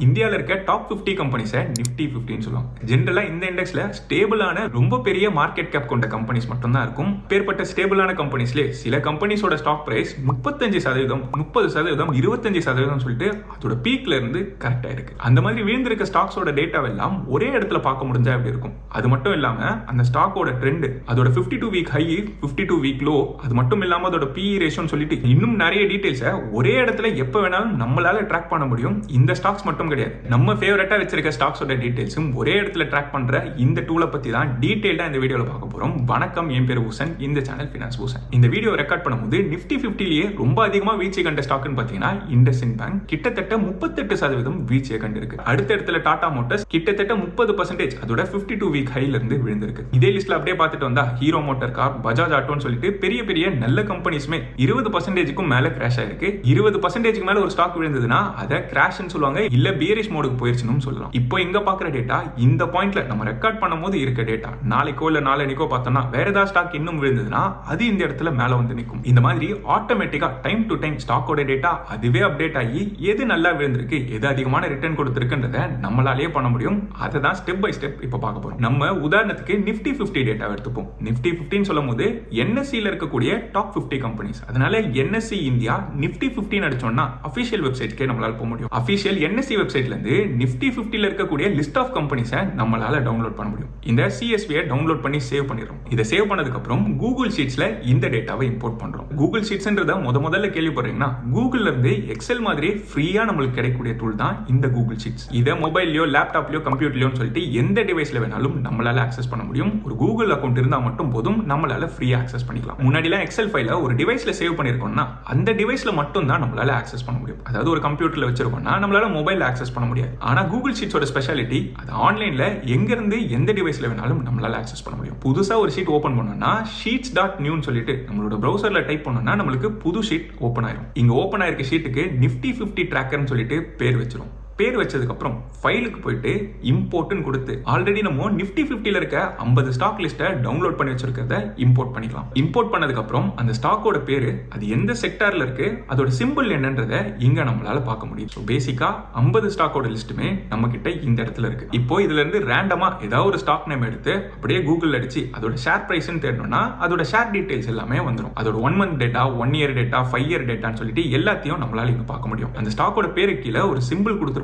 இந்தியாவில் இருக்க top 50 கம்பெனிஸை Nifty 50 சொல்லுவாங்க. ஜென்ரலாக இந்த இண்டெக்ஸ்ல ஸ்டேபிளான ரொம்ப பெரிய மார்க்கெட் கேப் கொண்ட கம்பெனிஸ் மட்டும் தான் இருக்கும். பேர்பட்ட ஸ்டேபிளான கம்பெனிஸ்லேயே சில கம்பெனிஸோட ஸ்டாக் பிரைஸ் 35%, 30%, 25% சொல்லிட்டு அதோட பீக்ல இருந்து கரெக்டா இருக்கு. அந்த மாதிரி வீழ்ந்திருக்க ஸ்டாக்ஸோட டேட்டாவெல்லாம் ஒரே இடத்துல பார்க்க முடிஞ்சா எப்படி இருக்கும். அது மட்டும் இல்லாம அந்த ஸ்டாக்கோட ட்ரெண்ட், அதோட 52 வீக் ஹை, 52 வீக் லோ, அது மட்டும் இல்லாம அதோட PE ரேஷியோன்னு சொல்லிட்டு இன்னும் நிறைய டீடைல்ஸை ஒரே இடத்துல எப்ப வேணாலும் நம்மளால ட்ராக் பண்ண முடியும். இந்த ஸ்டாக்ஸ் மட்டும் கிடையாது, நம்ம ஃபேவரட்டா வச்சிருக்க ஸ்டாக்ஸோட டீடைல்ஸும் ஒரே இடத்துல ட்ராக் பண்ற இந்த டூலை பத்தி தான் டீடைல்டா இந்த வீடியோல பார்க்க போறோம். வணக்கம், என் பேர் பூசன், இந்த சேனல் ஃபினான்ஸ் பூசன். இந்த வீடியோ ரெக்கார்ட் பண்ணும்போது நிஃப்டி 50லயே ரொம்ப அதிகமா வீழ்ச்சி கண்ட ஸ்டாக்னு பாத்தீங்கன்னா இண்டஸ்இண்ட் பேங்க் கிட்டத்தட்ட 38% வீழ்ச்சியை கண்டிருக்கு. அடுத்த இடத்துல டாடா மோட்டார்ஸ் கிட்டத்தட்ட 30%, அதோட 52 வீக் ஹைல இருந்து விழுந்திருக்கு. இதே லிஸ்ட்ல அப்படியே பார்த்துட்டு வந்தா ஹீரோ மோட்டார் கார், பஜாஜ் ஆட்டோன்னு சொல்லிட்டு பெரிய பெரிய நல்ல கம்பெனிஸ்மே 20%க்கும் மேல கிராஷ் ஆயிருக்கு. 20%க்கு மேல ஒரு ஸ்டாக் விழுந்ததுன்னா அதை கிராஷ்னு சொல்லுவாங்க, இல்ல பியரிஷ் மோடுக்கு போயிருச்சுன்னு சொல்லலாம். இப்போ இங்க பாக்குற டேட்டா இந்த பாயிண்ட்ல நம்ம ரெக்கார்ட் பண்ணும்போது இருக்க டேட்டா, நாளைக்கோ இல்ல நாளைக்கோ பார்த்தோம்னா வேற ஏதாவது ஸ்டாக் இன்னும் விழுந்ததுன்னா அது இந்த இடத்துல மேல வந்து நிற்கும். இந்த மாதிரி ஆட்டோமேட்டிக்கா டைம் டு டைம் ஸ்டாக்கோட டேட்டா அதுவே அப்டேட் ஆகி எது நல்லா விழுந்திருக்கு, எது அதிகமான ரிட்டர்ன் கொடுத்திருக்குன்றத நம்மளாலேயே பண்ண முடியும். அதை தான் ஸ்டெப் பை ஸ்டெப் இப்போ பார்க்க போறோம். நம்ம உதாரணத்துக்கு நிஃப்டி 50 டேட்டா எடுத்துப்போம். நிஃப்டி 50 சொல்லும் போது NSE இருக்கக்கூடிய டாப் 50 கம்பெனிஸ். அதனால NSE இந்தியா நிஃப்டி 50 அடிச்சோம்னா அபிஷியல் வெப்சைட்க்கே நம்மளால போக முடியும். அபிஷியல் NSE வெப்சைட்ல இருந்து நிஃப்டி 50ல இருக்கக்கூடிய லிஸ்ட் ஆஃப் கம்பெனிஸை நம்மளால டவுன்லோட் பண்ண முடியும். இந்த CSV டவுன்லோட் பண்ணி சேவ் பண்ணிடுறோம். இதை சேவ் பண்ணதுக்கு அப்புறம் கூகுள் ஷீட்ஸ்ல இந்த டேட்டாவை இம்போர்ட் பண்றோம். கூகுள் ஷீட்ஸ்ன்றத முதல்ல கேள்விப்படுறீங்கன்னா கூகுள்ல இருந்து எக்ஸல் மாதிரி ஃப்ரீயா நம்மளுக்கு கிடைக்கக்கூடிய டூல் தான் இந்த கூகுள் ஷீட்ஸ். இதை மொபைல்லயோ லேப்டாப்லயோ கம்ப்யூட்டர்லயோ சொல்லிட்டு எந்த டிவைஸ்ல வேணாலும் நம்மளால ஆக்சஸ் பண்ண முடியும். ஒரு கூகுள் அக்கௌண்ட் இருந்தா மட்டும் போதும், நம்மளால ஃப்ரீயா ஆக்சஸ் பண்ணிக்கலாம். முன்னாடிலாம் எக்ஸல் ஃபைல ஒரு டிவைஸ்ல சேவ் பண்ணிருக்கோம்னா அந்த டிவைஸ்ல மட்டும் தான் நம்மளால ஆக்சஸ் பண்ண முடியும். அதாவது ஒரு கம்ப்யூட்டர்ல வச்சிருக்கோம்னா நம்மளால மொபைல் ஆக்சஸ் பண்ண முடியாது. ஆனா கூகுள் ஷீட்ஸோட ஸ்பெஷாலிட்டி, அது ஆன்லைன்ல எங்க இருந்து எந்த டிவைஸ்ல வேணாலும் நம்மளால ஆக்சஸ் பண்ண முடியும். புதுசா ஒரு ஷீட் ஓபன் பண்ணோம்னா sheets.new சொல்லிட்டு நம்மளோட பிரவுசர்ல டைப் பண்ணோம்னா நம்மளுக்கு புது ஷீட் ஓபன் ஆயிரும். இங்க ஓபன் ஆயிருக்க ஷீட்டுக்கு நிஃப்டி 50 ட்ராக்கர்னு சொல்லிட்டு பேர் வச்சிரும். பேர் வச்சதுக்கு அப்புறம் ஃபைலுக்கு போயிட்டு இம்போர்ட்னு கொடுத்து ஆல்ரெடி நம்ம நிஃப்டி 50ல இருக்க 50 ஸ்டாக் லிஸ்ட்டை டவுன்லோட் பண்ணி வச்சிருக்கிறத இம்போர்ட் பண்ணிக்கலாம். இம்போர்ட் பண்ணதுக்கு அப்புறம் அந்த ஸ்டாக்கோட பேரு, அது எந்த செக்டார்ல இருக்கு, அதோட சிம்பிள் என்னன்றதை இங்க நம்மளால பார்க்க முடியும். ஸோ பேசிக்கா 50 ஸ்டாக்கோட லிஸ்ட்டுமே நம்ம கிட்ட இந்த இடத்துல இருக்கு. இப்போ இதுல இருந்து ரேண்டமா ஏதாவது ஒரு ஸ்டாக் நேம் எடுத்து அப்படியே கூகுள் அடிச்சு அதோட ஷேர் பிரைஸ் தேடணும்னா அதோட ஷேர் டீடைல்ஸ் எல்லாமே வந்துடும். அதோட 1 month data, 1 year data, 5 year டேட்டான்னு சொல்லிட்டு எல்லாத்தையும் நம்மளால இங்க பார்க்க முடியும். அந்த ஸ்டாக்கோட பேரு கீழே ஒரு சிம்பிள் கொடுத்து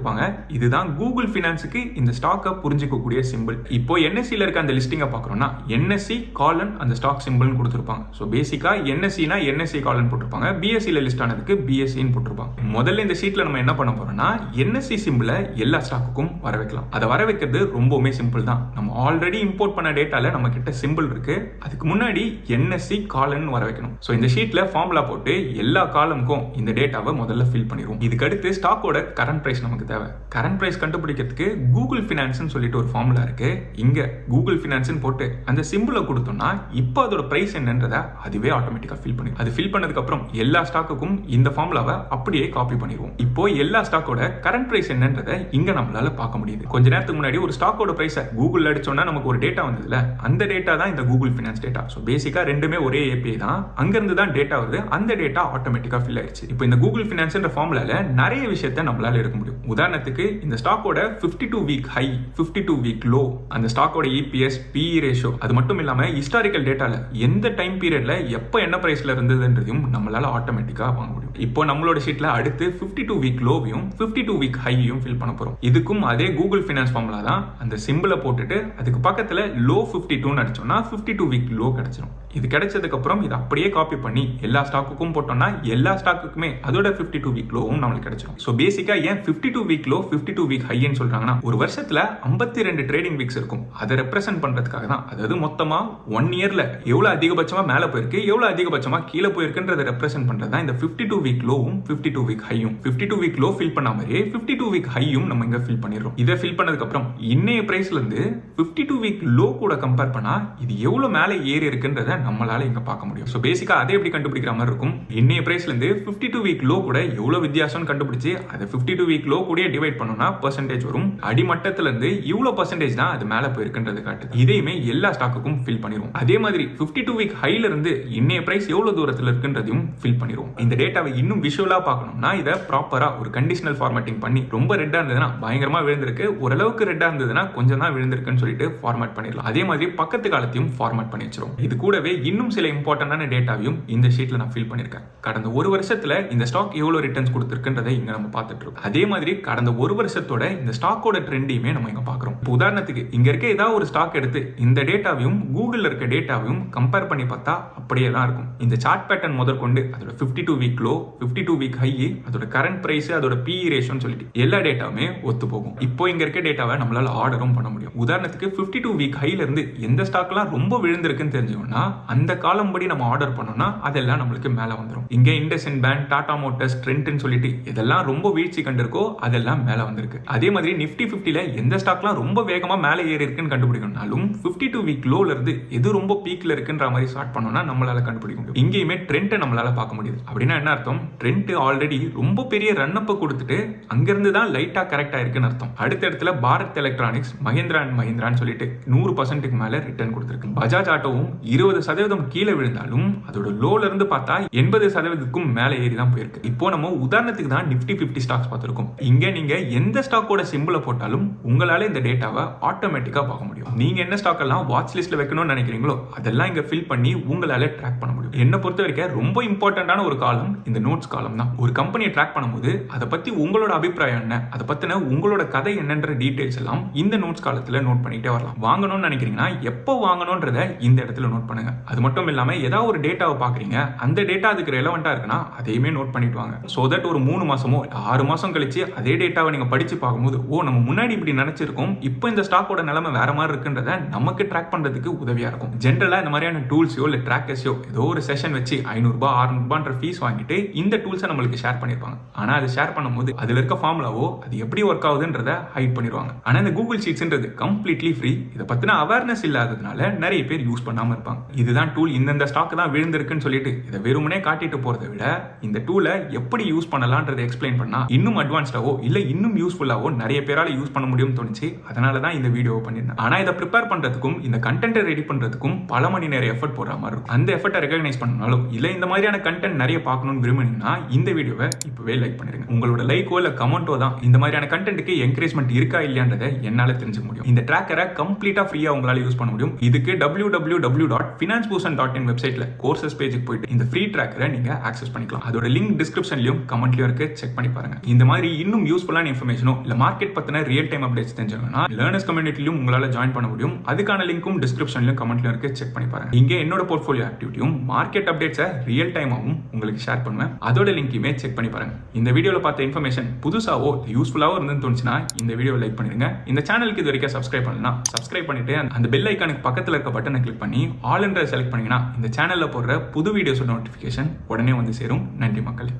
இதுதான் கூகுள் ஃபினான்ஸுக்கு இந்த ஸ்டாக்கை புரிஞ்சிக்கக்கூடிய சிம்பிள். இப்போ NSE இருக்க அந்த லிஸ்டிங்கை பார்க்கறோம்னா NSE காலன் அந்த ஸ்டாக் சிம்பிள்னு கொடுத்துருப்பாங்க. ஸோ பேசிக்கா NSEனா NSE காலன் போட்டிருப்பாங்க, BSEல லிஸ்ட் ஆனதுக்கு BSEன்னு போட்டிருப்பாங்க. முதல்ல இந்த ஷீட்ல நம்ம என்ன பண்ண போறோம்னா NSE சிம்பிளை எல்லா ஸ்டாக்குக்கும் வர வைக்கலாம். அதை வர வைக்கிறது ரொம்பவுமே சிம்பிள் தான். நம்ம ஆல்ரெடி இம்போர்ட் பண்ண டேட்டால நம்ம கிட்ட சிம்பிள் இருக்கு, அதுக்கு முன்னாடி NSE காலன் வர வைக்கணும். ஸோ இந்த ஷீட்ல ஃபார்முலா போட்டு எல்லா காலமுக்கும் இந்த டேட்டாவை முதல்ல ஃபில் பண்ணிடுவோம். இதுக்கு அடுத்து ஸ்டாக்கோட கரண்ட் பிரைஸ் நமக்கு தேவை. கரண்ட் பிரைஸ் கண்டுபிடிக்கிறதுக்கு கூகுள் ஃபினான்ஸ் சொல்லிட்டு ஒரு ஃபார்முலா இருக்கு. இங்க கூகுள் ஃபினான்ஸ் போட்டு அந்த சிம்பிளை கொடுத்தோம்னா இப்போ அதோட பிரைஸ் என்னன்றதை அதுவே ஆட்டோமேட்டிக்கா ஃபில் பண்ணிடும். அது ஃபில் பண்ணதுக்கு அப்புறம் எல்லா ஸ்டாக்குக்கும் இந்த ஃபார்முலாவை அப்படியே காப்பி பண்ணிடுவோம். இப்போ எல்லா ஸ்டாக்கோட கரண்ட் பிரைஸ் என்னன்றதை இங்க நம்மளால பார்க்க முடியுது. கொஞ்ச நேரத்துக்கு முன்னாடி ஒரு ஸ்டாக்கோட பிரைஸை கூகுள் அடிச்சோம்னா நமக்கு ஒரு டேட்டா வந்ததுல, அந்த டேட்டா தான் இந்த கூகுள் ஃபினான்ஸ் டேட்டா. ஸோ பேசிக்கா ரெண்டுமே ஒரே API தான். அங்க இருந்து தான் டேட்டா வருது, அந்த டேட்டா ஆட்டோமேட்டிக்கா ஃபில் ஆயிடுச்சு. இப்போ இந்த கூகுள் ஃபினான்ஸ் ஃபார்முலால நிறைய விஷயத்தை நம்மளால எடுக்க முடியும். உதாரணத்துக்கு இந்த ஸ்டாக்கோட 52 வீக் ஹை, 52 வீக் லோ, அந்த ஸ்டாக்கோட EPS, PE ரேஷியோ, அது மட்டும் இல்லாம ஹிஸ்டாரிக்கல் டேட்டால எந்த டைம் பீரியட்ல எப்ப என்ன பிரைஸ்ல இருந்ததுன்றதையும் நம்மளால ஆட்டோமேட்டிக்கா வாங்க முடியும். இப்போ நம்மளோட ஷீட்ல அடுத்து 52 வீக் லோவையும் 52 வீக் ஹையையும் ஃபில் பண்ண போறோம். இதுக்கும் அதே கூகுள் ஃபினான்ஸ் ஃபார்முலா தான். அந்த சிம்பிளை போட்டுட்டு அதுக்கு பக்கத்துல லோ 52 அடிச்சோம்னா 52 வீக் லோ கிடைச்சிடும். இது கிடைச்சதுக்கு அப்புறம் இதை அப்படியே காப்பி பண்ணி எல்லா ஸ்டாக்குக்கும் போட்டோம்னா எல்லா ஸ்டாக்குக்குமே அதோட 52 வீக் லோவும் நம்மளுக்கு கிடைச்சிடும். ஸோ பேசிக்கா ஏன் 52 வீக் லோ 52 வீக் ஹைன்னு சொல்றாங்கன்னா, ஒரு வருஷத்துல 52 ட்ரேடிங் வீக்ஸ் இருக்கும். அதை ரெப்ரசென்ட் பண்றதுக்காக தான். அதாவது மொத்தமா 1 yearல எவ்வளவு அதிகபட்சமா மேல போயிருக்கு, எவ்வளவு அதிகபட்சமா கீழே போயிருக்குன்றதை ரெப்ரசென்ட் பண்றது தான் இந்த 52 வீக் லோவும் 52 வீக் ஹையும். 52 வீக் லோ ஃபில் பண்ண மாதிரியே 52 வீக் ஹையும் நம்ம இங்க ஃபில் பண்ணிடுறோம். இதை ஃபில் பண்ணதுக்கு அப்புறம் இன்னைய பிரைஸ்ல இருந்து 52 வீக் லோ கூட கம்பேர் பண்ணா இது எவ்வளவு மேல ஏறி இருக்குன்றத நம்மளால இங்க பார்க்க முடியும். ஸோ பேசிக்கா அதை எப்படி கண்டுபிடிக்கிற மாதிரி இருக்கும். இன்னைய பிரைஸ்ல இருந்து 52 வீக் லோ கூட எவ்வளவு வித்தியாசம் கண்டுபிடிச்சு அதை 52 வீக் லோ கூட கூடயே டிவைட் பண்ணோம்னா பெர்சன்டேஜ் வரும். அடிமட்டத்துல இருந்து இவ்வளவு பெர்சன்டேஜ் தான் அது மேல போயிருக்குன்றது காட்டுது. இதையுமே எல்லா ஸ்டாக்குக்கும் ஃபில் பண்ணிடுவோம். அதே மாதிரி 52 வீக் ஹைல இருந்து இன்னைய பிரைஸ் எவ்வளவு தூரத்துல இருக்குன்றதையும் ஃபில் பண்ணிடுவோம். இந்த டேட்டாவை இன்னும் விஷுவலா பார்க்கணும்னா இதை ப்ராப்பரா ஒரு கண்டிஷனல் ஃபார்மேட்டிங் பண்ணி ரொம்ப ரெட்டா இருந்ததுன்னா பயங்கரமா விழுந்திருக்கு, ஓரளவுக்கு ரெட்டா இருந்ததுன்னா கொஞ்சம் தான் விழுந்திருக்குன்னு சொல்லிட்டு ஃபார்மேட் பண்ணிடலாம். அதே மாதிரி பக்கத்து காலத்தையும் ஃபார்மேட் பண்ணி வச்சிரும். இது கூடவே இன்னும் சில இம்பார்ட்டன்டான டேட்டாவையும் இந்த ஷீட்ல நான் ஃபில் பண்ணிருக்கேன். கடந்த ஒரு வருஷத்துல இந்த ஸ்டாக் எவ்வளவு ரிட்டர்ன்ஸ் கொடுத்திருக்குன்றதை இங்க நம்ம பார்த்துட்டு இருக்கோம். அதே மாதிரி கடந்த ஒரு வருஷத்தோட இந்த ஸ்டாக்கோட ட்ரெண்டையுமே நம்ம இங்க பாக்குறோம். உதாரணத்துக்கு இங்க இருக்க ஏதாவது ஒரு ஸ்டாக் எடுத்து இந்த டேட்டாவையும் கூகுள்ல இருக்க டேட்டாவையும் கம்பேர் பண்ணி பார்த்தா அப்படியே தான் இருக்கும். இந்த சார்ட் பேட்டர்ன் முதற்கொண்டு அதோட 52 வீக் லோ, 52 வீக் ஹை, அதோட கரண்ட் பிரைஸ், அதோட PE ரேஷியோன்னு சொல்லிட்டு எல்லா டேட்டாவுமே ஒத்து போகும். இப்போ இங்க இருக்க டேட்டாவை நம்மளால ஆர்டரும் பண்ண முடியும். உதாரணத்துக்கு 52 வீக் ஹைல இருந்து எந்த ஸ்டாக்லாம் ரொம்ப விழுந்திருக்குன்னு தெரிஞ்சோம்னா அந்த காலம் படி நம்ம ஆர்டர் பண்ணோம்னா அதெல்லாம் நம்மளுக்கு மேல வந்துடும். இங்க இண்டஸ்இண்ட் பேங்க், டாடா மோட்டார்ஸ், ட்ரெண்ட்னு சொல்லிட்டு இதெல்லாம் ரொம்ப வீழ்ச்சி கண்டிருக்கோ அதெல்லாம் மேல வந்திருக்கு. அதே மாதிரி நிஃப்டி 50ல எந்த ஸ்டாக்லாம் ரொம்ப வேகமா மேல ஏறி இருக்குன்னு கண்டுபிடிக்கணும்னாலும் 52 வீக் லோல இருந்து எது ரொம்ப பீக்ல இருக்குன்ற மாதிரி ஸ்டார்ட் பண்ணோம்னா நம்மளால கண்டுபிடிக்க முடியும். இங்கேயுமே ட்ரெண்டை நம்மளால பார்க்க முடியுது. அப்படின்னா என்ன அர்த்தம்? ட்ரெண்ட் ஆல்ரெடி ரொம்ப பெரிய ரன் அப் கொடுத்துட்டு அங்கிருந்து தான் லைட்டா கரெக்ட் ஆயிருக்குன்னு அர்த்தம். அடுத்த இடத்துல பாரத் எலக்ட்ரானிக்ஸ், மஹிந்திரா அண்ட் மஹிந்திரான்னு சொல்லிட்டு 100% மேல ரிட்டர்ன் கொடுத்திருக்கு. பஜாஜ் ஆட்டோவும் 20% கீழே விழுந்தாலும் அதோட லோல இருந்து பார்த்தா 80%க்கும் மேல ஏறி தான் போயிருக்கு. இப்போ நம்ம உதாரணத்துக்கு தான் நிஃப்டி 50 ஸ்டாக்ஸ் பார்த்திருக்கோம். இங்க நீங்க எந்த ஸ்டாக்கோட சிம்பிளை போட்டாலும் உங்களால இந்த டேட்டாவை ஆட்டோமேட்டிக்கா பார்க்க முடியும். நீங்க என்ன ஸ்டாக் எல்லாம் வாட்ச் லிஸ்ட்ல வைக்கணும்னு நினைக்கிறீங்களோ அதெல்லாம் இங்க ஃபில் பண்ணி உங்களால ட்ராக் பண்ண முடியும். என்ன பொறுத்த வரைக்கும் ரொம்ப இம்பார்ட்டன்டான ஒரு காலம் இந்த நோட்ஸ் காலம் தான். ஒரு கம்பெனியை ட்ராக் பண்ணும்போது அதை பத்தி உங்களோட அபிப்பிராயம் என்ன, அதை பத்தின உங்களோட கதை என்னன்ற டீடைல்ஸ் எல்லாம் இந்த நோட்ஸ் காலத்துல நோட் பண்ணிட்டே வரலாம். வாங்கணும்னு நினைக்கிறீங்கன்னா எப்போ வாங்கணும்ன்றத இந்த இடத்துல நோட் பண்ணுங்க. அது மட்டும் இல்லாம ஏதாவது ஒரு டேட்டாவை பாக்குறீங்க, அந்த டேட்டா அதுக்கு ரெலவெண்டா இருக்குன்னா அதையுமே நோட் பண்ணிட்டு வாங்க. சோ தட் ஒரு 3 மாசமோ 6 மாசம் கழிச்சு அதே டேட்டாவை நீங்க படிச்சு பார்க்கும்போது ஓ நம்ம முன்னாடி இப்படி நினைச்சிருக்கோம், இப்போ இந்த ஸ்டாக்கோட நிலைமை வேற மாதிரி இருக்குன்றத நமக்கு ட்ராக் பண்றதுக்கு உதவியா இருக்கும். ஜென்ரலா இந்த மாதிரியான டூல்ஸோ இல்ல ட்ராக்கர்ஸோ ஏதோ ஒரு செஷன் வச்சு 500 ரூபாய் 600 ரூபாய்ன்ற ஃபீஸ் வாங்கிட்டு இந்த டூல்ஸை நம்மளுக்கு ஷேர் பண்ணிருப்பாங்க. ஆனா அது ஷேர் பண்ணும்போது அதுல இருக்க ஃபார்முலாவோ அது எப்படி ஒர்க் ஆகுதுன்றத ஹைட் பண்ணிடுவாங்க. ஆனா இந்த கூகுள் ஷீட்ஸ்ன்றது கம்ப்ளீட்லி ஃப்ரீ. இதை பத்தின அவேர்னஸ் இல்லாததுனால நிறைய பேர் யூஸ் பண்ணாம இருப்பாங்க. இதுதான் டூல், இந்த ஸ்டாக் தான் விழுந்திருக்குன்னு சொல்லிட்டு இதை வெறுமனே காட்டிட்டு போறதை விட இந்த டூலை எப்படி யூஸ் பண்ணலாம்ன்றதை எக்ஸ்பிளைன் பண்ணா இன்னும் அட்வான்ஸ்டாவோ இல்ல இன்னும் யூஸ்ஃபுல்லாவோ நிறைய பேரால யூஸ் பண்ண முடியும்னு தோணுச்சு. அதனால தான் இந்த வீடியோ பண்ணிருந்தேன். ஆனா இதை ப்ரிப்பேர் பண்றதுக்கும் இந்த கண்டென்ட்டை ரெடி பண்றதுக்கும் பல மணி நேரம் எஃபர்ட் போடுற மாதிரி இருக்கும். அந்த எஃபர்ட்டை ரெகக்னைஸ் பண்ணாலும் இல்ல இந்த மாதிரியான கண்டென்ட் நிறைய பார்க்கணும்னு விரும்பினீங்கன்னா இந்த வீடியோவை இப்பவே லைக் பண்ணிருங்க. உங்களோட லைக்கோ இல்ல கமெண்டோ தான் இந்த மாதிரியான கண்டென்ட்டுக்கு என்கரேஜ்மெண்ட் இருக்கா இல்லையான்றதை என்னால தெரிஞ்சுக்க முடியும். இந்த ட்ராக்கரை கம்ப்ளீட்டா ஃப்ரீயா உங்களால யூஸ் பண்ண முடியும். இதுக்கு www.financeboost.in வெப்சைட்ல கோர்சஸ் பேஜுக்கு போயிட்டு இந்த ஃப்ரீ ட்ராக்கரை நீங்க ஆக்சஸ் பண்ணிக்கலாம். அதோட லிங்க் டிஸ்கிரிப்ஷன்லயும் கமெண்ட்லயும் இருக்கு, செக் பண்ணி பாருங்க. இந்த மாதிரி இன்னும் யூஸ்ஃபுல்லான இன்ஃபர்மேஷனோ இல்ல மார்க்கெட் பத்தின ரியல் டைம் அப்டேட்ஸ் தெரிஞ்சுக்கணும்னா லேர்னர்ஸ் கம்யூனிட்டிலும் உங்களால ஜாயின் பண்ண முடியும். அதுக்கான லிங்க்கும் டிஸ்கிரிப்ஷன்லயும் கமெண்ட்லயும் இருக்கு, செக் பண்ணி பாருங்க. இங்க என்னோட போர்ட்ஃபோலியோ ஆக்டிவிட்டியும் மார்க்கெட் அப்டேட்ஸை ரியல் டைமாவும் உங்களுக்கு ஷேர் பண்ணுவேன். அதோட லிங்கையுமே செக் பண்ணி பாருங்க. இந்த வீடியோல பார்த்த இன்ஃபர்மேஷன் புதுசாவோ யூஸ்ஃபுல்லாவோ இருந்துன்னு தோணுச்சுன்னா இந்த வீடியோ லைக் பண்ணிருங்க. இந்த சேனலுக்கு இது வரைக்கும் சப்ஸ்கிரைப் பண்ணலனா சப்ஸ்கிரைப் பண்ணிட்டு அந்த பெல் ஐகானுக்கு பக்கத்துல இருக்க பட்டனை கிளிக் பண்ணி ஆல் என்ற செலக்ட் பண்ணீங்கன்னா இந்த சேனல்ல போடுற புது வீடியோஸோட நோட்டிபிகேஷன் உடனே வந்து சேரும். நன்றி மக்களே.